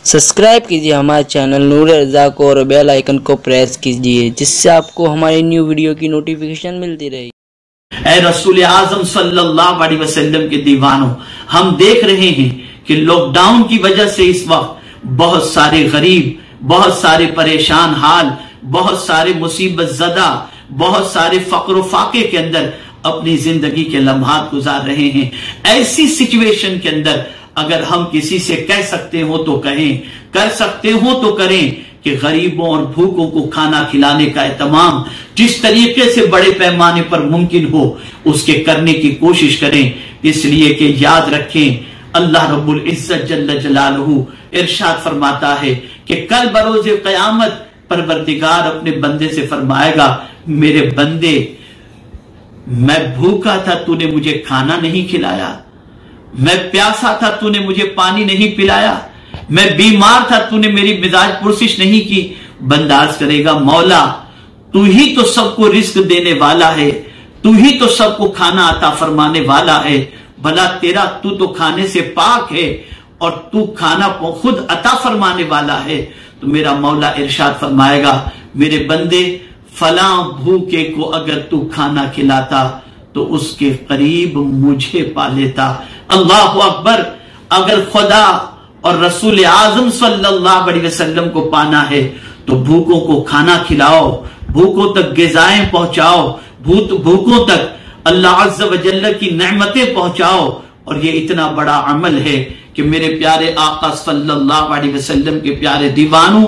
Subscribe कीजिए हमारे channel नूर रज़ा को और बेल आइकन को प्रेस कीजिए जिससे आपको हमारी न्यू वीडियो की नोटिफिकेशन मिलती रहे। ऐ रसूल आज़म सल्लल्लाहु अलैहि वसल्लम के दीवानों, हम देख रहे हैं कि लॉकडाउन की वजह से इस वक्त बहुत सारे गरीब, बहुत सारे परेशान हाल, बहुत सारे मुसीबत ज़दा, बहुत सारे फक्र फाके के अंदर अपनी जिंदगी के लम्हात गुजार रहे हैं। ऐसी सिचुएशन के अंदर अगर हम किसी से कह सकते हो तो कहें, कर सकते हो तो करें कि गरीबों और भूखों को खाना खिलाने का एहतमाम जिस तरीके से बड़े पैमाने पर मुमकिन हो उसके करने की कोशिश करें। इसलिए कि याद रखें, अल्लाह रब्बुल इज्जत जल्ल जलालहू इरशाद फरमाता है कि कल बरोज़े क़यामत परवरदिगार अपने बंदे से फरमाएगा, मेरे बंदे, मैं भूखा था, तूने मुझे खाना नहीं खिलाया। मैं प्यासा था, तूने मुझे पानी नहीं पिलाया। मैं बीमार था, तूने मेरी मिजाज पुरसिश नहीं की। बंदा अर्ज करेगा, मौला, तू ही तो सबको रिस्क देने वाला है, तू ही तो सबको खाना अता फरमाने वाला है। भला तेरा, तू तो खाने से पाक है और तू खाना खुद अता फरमाने वाला है। तो मेरा मौला इरशाद फरमाएगा, मेरे बंदे, फला भूखे को अगर तू खाना खिलाता तो उसके करीब मुझे पा लेता। अल्लाहु अकबर। अगर खुदा और रसूल आज़म सल्लल्लाहु अलैहि वसल्लम को पाना है तो भूखों को खाना खिलाओ, भूखों तक ग़िज़ाएं पहुंचाओ, भूखों तक अल्लाह अज़्ज़ व जल्ल की नेमतें पहुंचाओ। और ये इतना बड़ा अमल है कि मेरे प्यारे आका सल्लल्लाहु अलैहि वसल्लम के प्यारे दीवानों,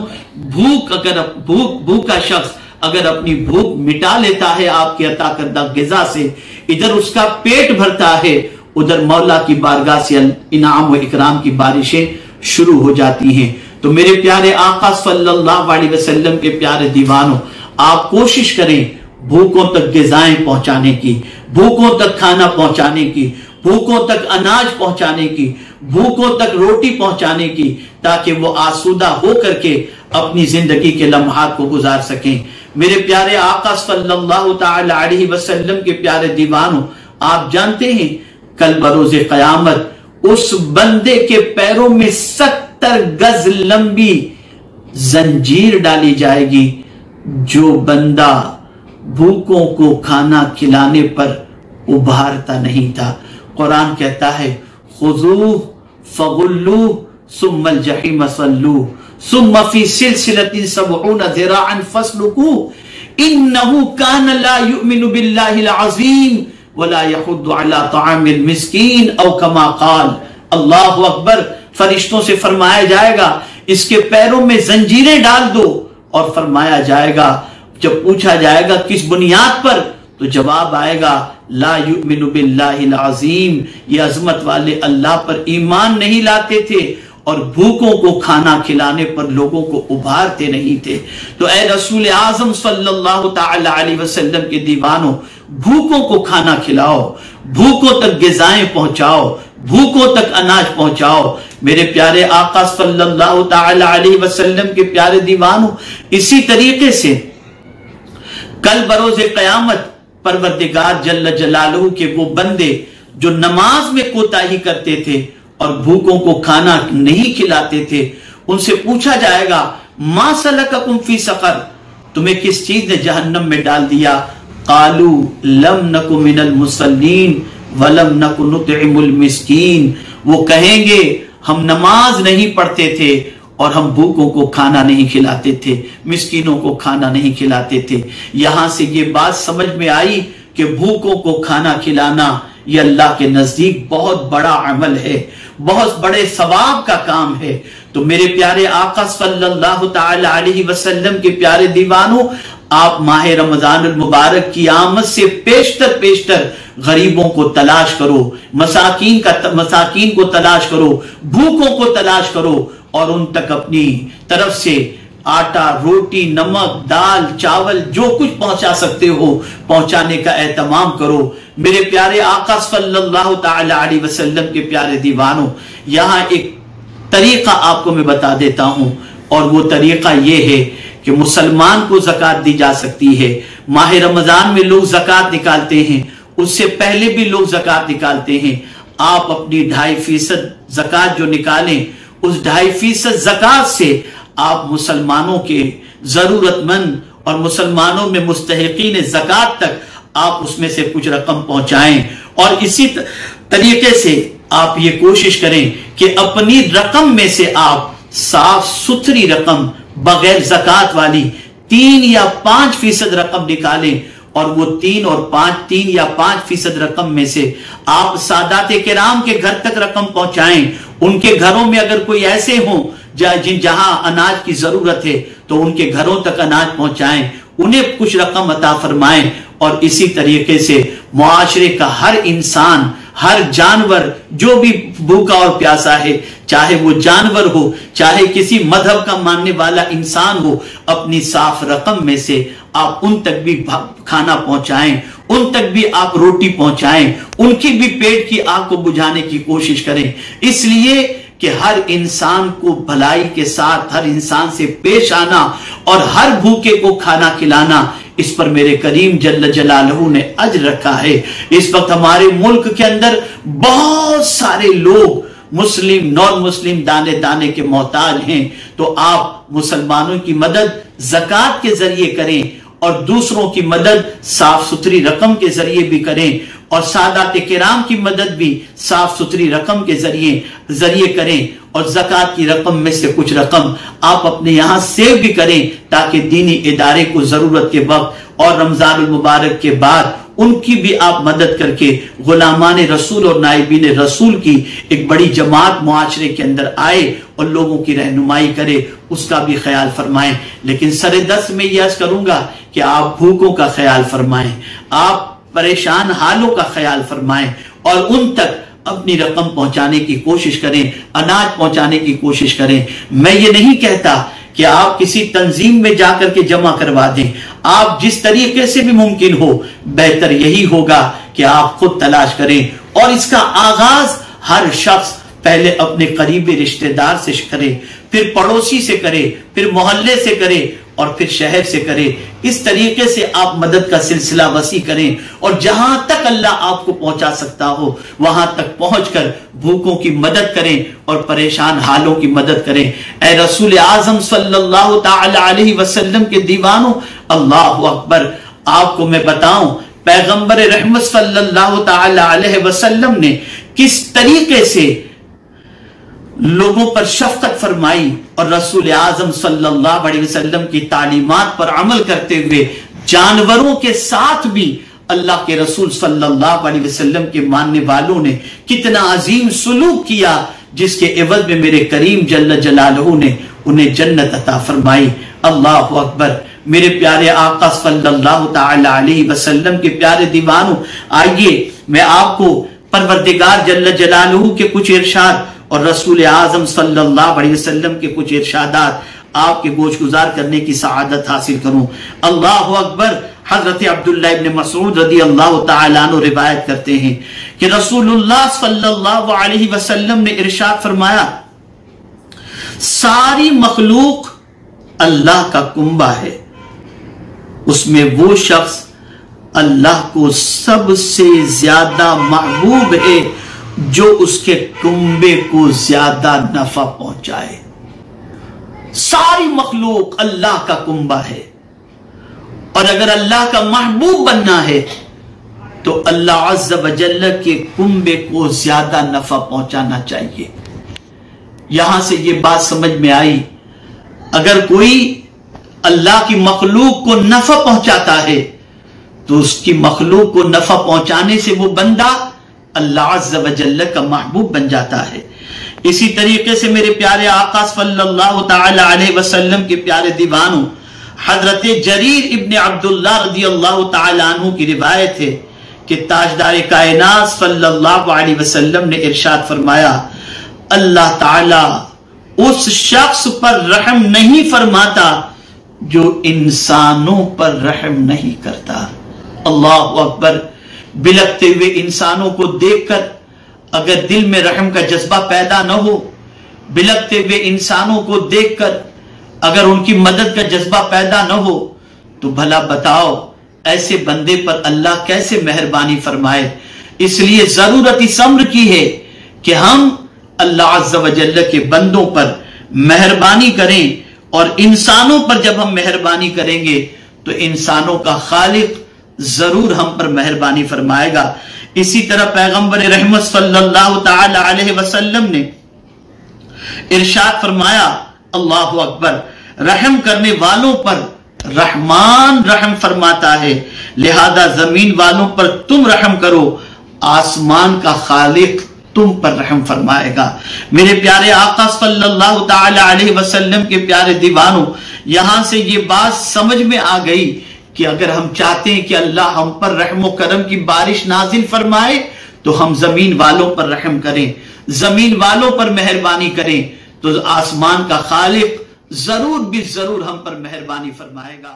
भूखा शख्स अगर अपनी भूख मिटा लेता है आपके अता करदा ग़िज़ा से, इधर उसका पेट भरता है, उधर मौला की बारगाह से इनाम व इकराम की बारिशें शुरू हो जाती हैं। तो मेरे प्यारे आका सल्लल्लाहु अलैहि वसल्लम के प्यारे दीवानों, आप कोशिश करें भूखों तक ग़िज़ाएं पहुंचाने की, भूखों तक खाना पहुंचाने की, भूखों तक अनाज पहुंचाने की, भूखों तक रोटी पहुंचाने की, ताकि वो आसूदा हो करके अपनी जिंदगी के लम्हात को गुजार सकें। मेरे प्यारे आका सल्लल्लाहु ताला अलैहि वसल्लम के प्यारे दीवानों, आप जानते हैं कल बरोज़े क़यामत उस बंदे के पैरों में 70 गज लंबी जंजीर डाली जाएगी जो बंदा भूखों को खाना खिलाने पर उभारता नहीं था। कुरान कहता है, खुज़ूहु फगुल्लूहु सुम्मल जहीम सल्लूहु सुम्मा फी सिलसिलतिन सबऊना ज़िराअन फस्लुकूहु इन्नहु कान ला युमिनु बिल्लाहिल अज़ीम वला यहुद्दु अला तआमिल मिस्कीन औ कमा क़ाल। अल्लाहु अकबर। फरिश्तों से फरमाया जाएगा, इसके पैरों में जंजीरें डाल दो। और फरमाया जाएगा, जब पूछा जाएगा किस बुनियाद पर, तो जवाब आएगा, ला युमिनु बिल्लाहिल अज़ीम, ये अजमत वाले अल्लाह पर ईमान नहीं लाते थे और भूखों को खाना खिलाने पर लोगों को उभारते नहीं थे। तो ऐ रसूल आज़म सल्लल्लाहु ताला अलैहि वसल्लम के दीवानों, भूखों को खाना खिलाओ, भूखों तक ग़िज़ाएं पहुंचाओ, भूखों तक अनाज पहुंचाओ। मेरे प्यारे आका सल्लल्लाहु ताला अलैहि वसल्लम के प्यारे दीवानों, इसी तरीके से कल बरोज़े क़यामत परवरदिगार जल्ल जलालहू के वो बंदे जो नमाज में कोताही करते थे और भूखों को खाना नहीं खिलाते थे, उनसे पूछा जाएगा, मा सलककुम फी सक़र, तुम्हें किस चीज ने जहन्नम में डाल दिया। क़ालू लम नकु मिनल मुसल्लीन वलम नकु नुतइमुल मिस्कीन, वो कहेंगे हम नमाज नहीं पढ़ते थे और हम भूखों को खाना नहीं खिलाते थे, मिस्कीनों को खाना नहीं खिलाते थे। यहां से ये बात समझ में आई कि भूखों को खाना खिलाना ये अल्लाह के नजदीक बहुत बड़ा अमल है, बहुत बड़े सवाब का काम है। तो मेरे प्यारे आका सल्लल्लाहु ताला अलैहि वसल्लम के प्यारे दीवानों, आप माह रमजान मुबारक की आमद से पेशतर गरीबों को तलाश करो, मसाकीन को तलाश करो, भूखों को तलाश करो और उन तक अपनी तरफ से आटा, रोटी, नमक, दाल, चावल जो कुछ पहुंचा सकते हो पहुंचाने का एहतमाम करो। मेरे प्यारे आका सल्लल्लाहु ताला अलैहि वसल्लम के प्यारे दीवानों, यहां एक तरीका आपको मैं बता देता हूं और वो तरीका ये है कि मुसलमान को ज़कात दी जा सकती है। माह रमजान में लोग ज़कात निकालते हैं, उससे पहले भी लोग ज़कात निकालते हैं। आप अपनी 2.5% ज़कात जो निकालें उस 2.5% ज़कात से आप मुसलमानों के जरूरतमंद और मुसलमानों में मुस्तहिकीन ज़कात तक आप उसमें से कुछ रकम पहुंचाएं। और इसी तरीके से आप ये कोशिश करें कि अपनी रकम में से आप साफ सुथरी रकम बगैर ज़कात वाली 3 या 5% रकम निकालें, और वो 3 या 5% रकम में से आप सादात किराम के घर तक रकम पहुंचाएं। उनके घरों में अगर कोई ऐसे हो जहां अनाज की जरूरत है तो उनके घरों तक अनाज पहुंचाएं, उन्हें कुछ रकम अता फरमाएं। और इसी तरीके से मुआशरे का हर इंसान, हर जानवर जो भी भूखा और प्यासा है, चाहे वो जानवर हो चाहे किसी मजहब का मानने वाला इंसान हो, अपनी साफ रकम में से आप उन तक भी खाना पहुंचाएं, उन तक भी आप रोटी पहुंचाएं, उनकी भी पेट की आग को बुझाने की कोशिश करें। इसलिए कि हर इंसान को भलाई के साथ हर इंसान से पेश आना और हर भूखे को खाना खिलाना, इस पर मेरे करीम जल्ल जलालहू ने अज्र रखा है। इस वक्त हमारे मुल्क के अंदर बहुत सारे लोग मुस्लिम नॉन मुस्लिम दाने दाने के मोहताज हैं, तो आप मुसलमानों की मदद ज़कात के जरिए करें और दूसरों की मदद साफ सुथरी रकम के जरिए भी करें, और सादात किराम की मदद भी साफ सुथरी रकम के जरिए करें, और ज़कात की रकम में से कुछ रकम आप अपने यहां सेव भी करें, ताकि दीनी इदारे को जरूरत के वक्त और रमजानुल मुबारक के बाद उनकी भी आप मदद करके गुलामान रसूल और नाइबीन रसूल की एक बड़ी जमात मुआशरे के अंदर आए और लोगों की रहनुमाई करे, उसका भी ख्याल फरमाएं। लेकिन सरे-दस्त में यह करूंगा कि आप भूखों का ख्याल फरमाएं, आप परेशान हालों का ख्याल फरमाएं, और उन तक अपनी रकम पहुंचाने की कोशिश करें, अनाज पहुंचाने की कोशिश करें। मैं ये नहीं कहता कि आप किसी तंजीम में जाकर के जमा करवा दें, आप जिस तरीके से भी मुमकिन हो, बेहतर यही होगा कि आप खुद तलाश करें। और इसका आगाज हर शख्स पहले अपने करीबी रिश्तेदार से करे, फिर पड़ोसी से करे, फिर मोहल्ले से करे, और फिर शहर से करे। इस तरीके से आप मदद का सिलसिला वसी करें, और जहां तक अल्लाह आपको पहुंचा सकता हो वहां तक पहुंचकर भूखों की मदद करें और परेशान हालों की मदद करें। ए रसूल आजम सल्लल्लाहु ताला अलैहि वसल्लम के दीवानों, अल्लाहु अकबर, आपको मैं बताऊं पैगंबर रहमत सल्लल्लाहु ताला अलैहि वसल्लम ने किस तरीके से लोगों पर शफकत फरमाई, और रसूल आजम सल्लल्लाहु अलैहि वसल्लम की तालीमात पर अमल करते हुए जानवरों के साथ भी अल्लाह के रसूल सल्लल्लाहु अलैहि वसल्लम के मानने वालों ने कितना अजीम सुलूक किया, जिसके एवज में मेरे करीम जल्ल जलालहू ने उन्हें जन्नत अता फरमाई। अल्लाहु अकबर। मेरे प्यारे आका सल्लल्लाहु ताला अलैहि वसल्लम के प्यारे दीवानों, आइए मैं आपको परवरदिगार जल्ल जलालहू के कुछ इरशाद और रसूल आजम सल्लल्लाहु अलैहि वसल्लम के कुछ इरशादात आपके गोशगुजार करने की सआदत हासिल करूं। अल्लाहु अकबर। हजरत अब्दुल्लाह इब्न मसऊद रदी अल्लाह तआला अन्हु रिवायत करते हैं कि रसूलुल्लाह सल्लल्लाहु अलैहि वसल्लम ने इरशाद फरमाया, सारी मखलूक अल्लाह का कुंबा है, उसमें वो शख्स अल्लाह को सबसे ज्यादा महबूब है जो उसके कुंबे को ज्यादा नफा पहुंचाए। सारी मखलूक अल्लाह का कुंबा है, और अगर अल्लाह का महबूब बनना है तो अल्लाह अज़्ज़ व जल्ल के कुंबे को ज्यादा नफा पहुंचाना चाहिए। यहां से ये बात समझ में आई, अगर कोई अल्लाह की मखलूक को नफा पहुंचाता है तो उसकी मखलूक को नफा पहुंचाने से वो बंदा अल्लाह अज़्ज़ व जल्ल का महबूब बन जाता है। इसी तरीके से मेरे प्यारे आका सल्लल्लाहु ताला अलैहि वसल्लम के प्यारे दीवानों, हजरत जरीर इब्न अब्दुल्लाह रज़ी अल्लाह ताला अन्हु की रिवायत है कि ताजदार कायनात सल्लल्लाहु अलैहि वसल्लम ने इरशाद फरमाया, अल्लाह ताला उस शख्स पर रहम नहीं फरमाता जो इंसानों पर रहम नहीं करता। अल्लाह अकबर। बिलखते हुए इंसानों को देखकर अगर दिल में रहम का जज्बा पैदा न हो, बिलखते हुए इंसानों को देखकर अगर उनकी मदद का जज्बा पैदा न हो, तो भला बताओ ऐसे बंदे पर अल्लाह कैसे मेहरबानी फरमाए। इसलिए जरूरत इस अम्र की है कि हम अल्लाह अज़्ज़ व जल्ल के बंदों पर मेहरबानी करें, और इंसानों पर जब हम मेहरबानी करेंगे तो इंसानों का खालिक जरूर हम पर मेहरबानी फरमाएगा। इसी तरह पैगंबर रहमत सल्लल्लाहु तआला अलैहि वसल्लम ने इरशाद फरमाया, अल्लाहु अकबर, रहम करने वालों पर रहमान रहम फरमाता है, लिहाजा जमीन वालों पर तुम रहम करो, आसमान का खालिक तुम पर रहम फरमाएगा। मेरे प्यारे आका सल्लल्लाहु तआला अलैहि वसल्लम के प्यारे दीवानों, यहां से ये बात समझ में आ गई कि अगर हम चाहते हैं कि अल्लाह हम पर रहमो करम की बारिश नाजिल फरमाए तो हम जमीन वालों पर रहम करें, जमीन वालों पर मेहरबानी करें, तो आसमान का खालिक जरूर भी जरूर हम पर मेहरबानी फरमाएगा।